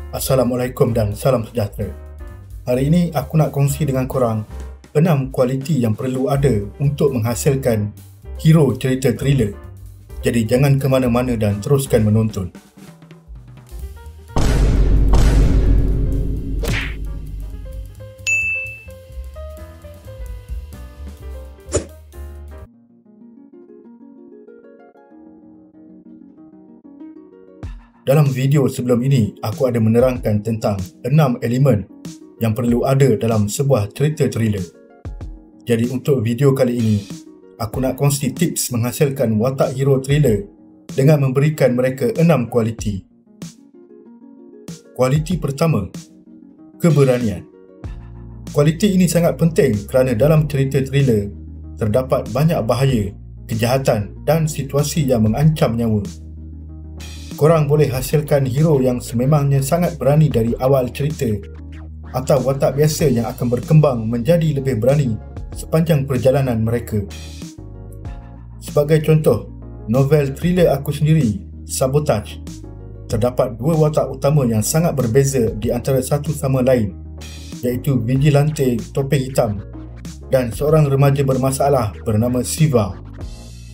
Assalamualaikum dan salam sejahtera. Hari ini aku nak kongsi dengan korang 6 kualiti yang perlu ada untuk menghasilkan hero cerita thriller. Jadi jangan ke mana-mana dan teruskan menonton. Dalam video sebelum ini, aku ada menerangkan tentang 6 elemen yang perlu ada dalam sebuah cerita thriller. Jadi untuk video kali ini, aku nak kongsi tips menghasilkan watak hero thriller dengan memberikan mereka 6 kualiti. Kualiti pertama, keberanian. Kualiti ini sangat penting kerana dalam cerita thriller terdapat banyak bahaya, kejahatan dan situasi yang mengancam nyawa. Korang boleh hasilkan hero yang sememangnya sangat berani dari awal cerita atau watak biasa yang akan berkembang menjadi lebih berani sepanjang perjalanan mereka. Sebagai contoh, novel thriller aku sendiri, Sabotage, terdapat 2 watak utama yang sangat berbeza di antara satu sama lain, iaitu vigilante topeng hitam dan seorang remaja bermasalah bernama Siva.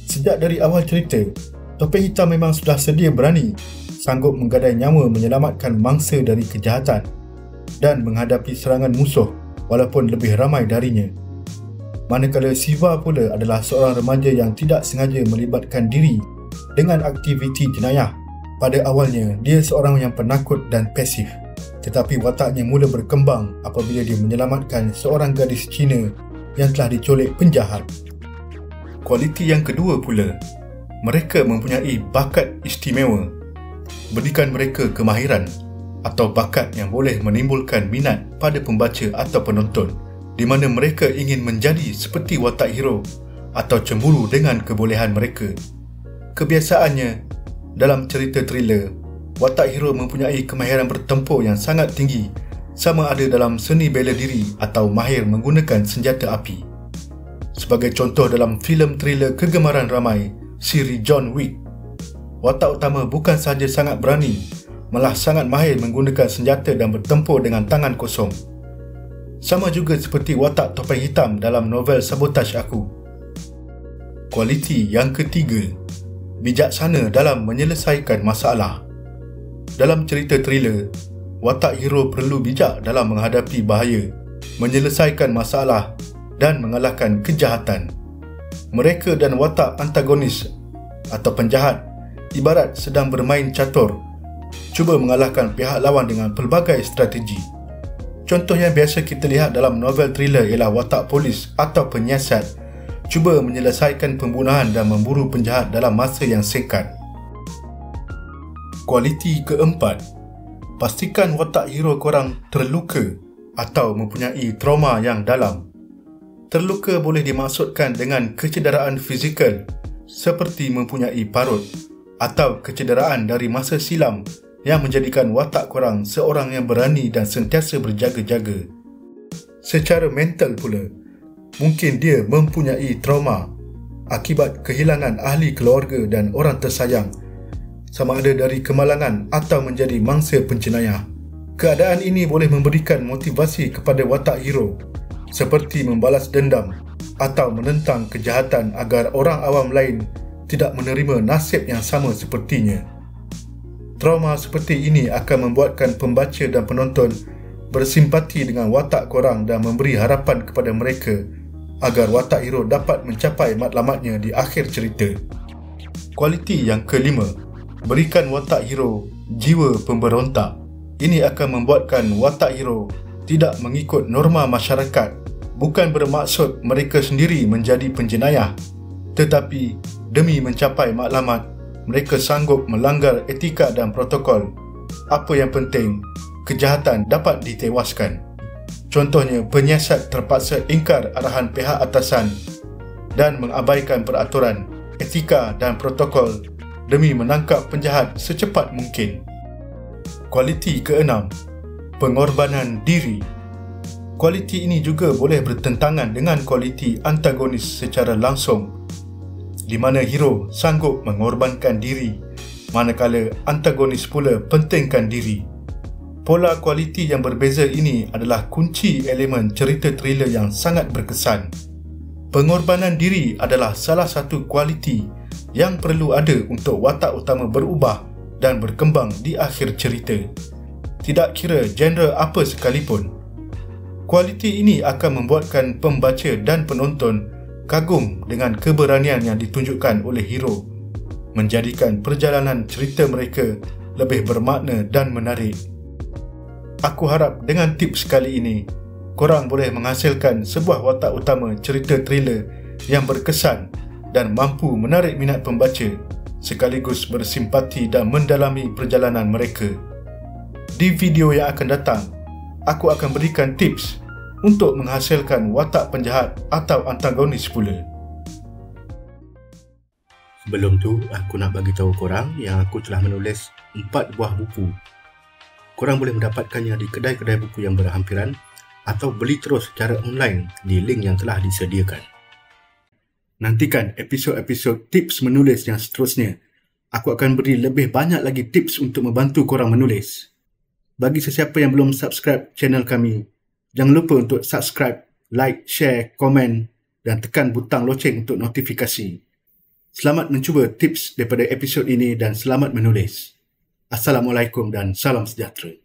Sejak dari awal cerita, Topeng Hitam memang sudah sedia berani, sanggup menggadai nyawa menyelamatkan mangsa dari kejahatan dan menghadapi serangan musuh walaupun lebih ramai darinya. Manakala Siva pula adalah seorang remaja yang tidak sengaja melibatkan diri dengan aktiviti jenayah. Pada awalnya, dia seorang yang penakut dan pasif, tetapi wataknya mula berkembang apabila dia menyelamatkan seorang gadis Cina yang telah diculik penjahat. Kualiti yang kedua pula, mereka mempunyai bakat istimewa. Berikan mereka kemahiran atau bakat yang boleh menimbulkan minat pada pembaca atau penonton, di mana mereka ingin menjadi seperti watak hero atau cemburu dengan kebolehan mereka. Kebiasaannya, dalam cerita thriller, watak hero mempunyai kemahiran bertempur yang sangat tinggi, sama ada dalam seni bela diri atau mahir menggunakan senjata api. Sebagai contoh, dalam filem thriller kegemaran ramai, siri John Wick, watak utama bukan sahaja sangat berani, malah sangat mahir menggunakan senjata dan bertempur dengan tangan kosong. Sama juga seperti watak topeng hitam dalam novel Sabotage aku. Kualiti yang ketiga, bijaksana dalam menyelesaikan masalah. Dalam cerita thriller, watak hero perlu bijak dalam menghadapi bahaya, menyelesaikan masalah dan mengalahkan kejahatan. Mereka dan watak antagonis atau penjahat ibarat sedang bermain catur, cuba mengalahkan pihak lawan dengan pelbagai strategi. Contoh yang biasa kita lihat dalam novel thriller ialah watak polis atau penyiasat cuba menyelesaikan pembunuhan dan memburu penjahat dalam masa yang singkat. Kualiti keempat, pastikan watak hero korang terluka atau mempunyai trauma yang dalam. Terluka boleh dimaksudkan dengan kecederaan fizikal seperti mempunyai parut atau kecederaan dari masa silam yang menjadikan watak korang seorang yang berani dan sentiasa berjaga-jaga. Secara mental pula, mungkin dia mempunyai trauma akibat kehilangan ahli keluarga dan orang tersayang, sama ada dari kemalangan atau menjadi mangsa penjenayah. Keadaan ini boleh memberikan motivasi kepada watak hero seperti membalas dendam atau menentang kejahatan agar orang awam lain tidak menerima nasib yang sama sepertinya. Trauma seperti ini akan membuatkan pembaca dan penonton bersimpati dengan watak korang dan memberi harapan kepada mereka agar watak hero dapat mencapai matlamatnya di akhir cerita. Kualiti yang kelima, berikan watak hero jiwa pemberontak. Ini akan membuatkan watak hero tidak mengikut norma masyarakat, bukan bermaksud mereka sendiri menjadi penjenayah, tetapi demi mencapai matlamat, mereka sanggup melanggar etika dan protokol. Apa yang penting, kejahatan dapat ditewaskan. Contohnya, penyiasat terpaksa ingkar arahan pihak atasan dan mengabaikan peraturan, etika dan protokol demi menangkap penjahat secepat mungkin. Kualiti keenam, pengorbanan diri. Kualiti ini juga boleh bertentangan dengan kualiti antagonis secara langsung, di mana hero sanggup mengorbankan diri, manakala antagonis pula pentingkan diri. Pola kualiti yang berbeza ini adalah kunci elemen cerita thriller yang sangat berkesan. Pengorbanan diri adalah salah satu kualiti yang perlu ada untuk watak utama berubah dan berkembang di akhir cerita. Tidak kira genre apa sekalipun. Kualiti ini akan membuatkan pembaca dan penonton kagum dengan keberanian yang ditunjukkan oleh hero, menjadikan perjalanan cerita mereka lebih bermakna dan menarik. Aku harap dengan tips kali ini, korang boleh menghasilkan sebuah watak utama cerita thriller yang berkesan dan mampu menarik minat pembaca sekaligus bersimpati dan mendalami perjalanan mereka. Di video yang akan datang, aku akan berikan tips untuk menghasilkan watak penjahat atau antagonis pula. Sebelum tu, aku nak bagi tahu korang yang aku telah menulis 4 buah buku. Korang boleh mendapatkannya di kedai-kedai buku yang berhampiran atau beli terus secara online di link yang telah disediakan. Nantikan episod-episod tips menulis yang seterusnya. Aku akan beri lebih banyak lagi tips untuk membantu korang menulis. Bagi sesiapa yang belum subscribe channel kami, jangan lupa untuk subscribe, like, share, komen dan tekan butang loceng untuk notifikasi. Selamat mencuba tips daripada episod ini dan selamat menulis. Assalamualaikum dan salam sejahtera.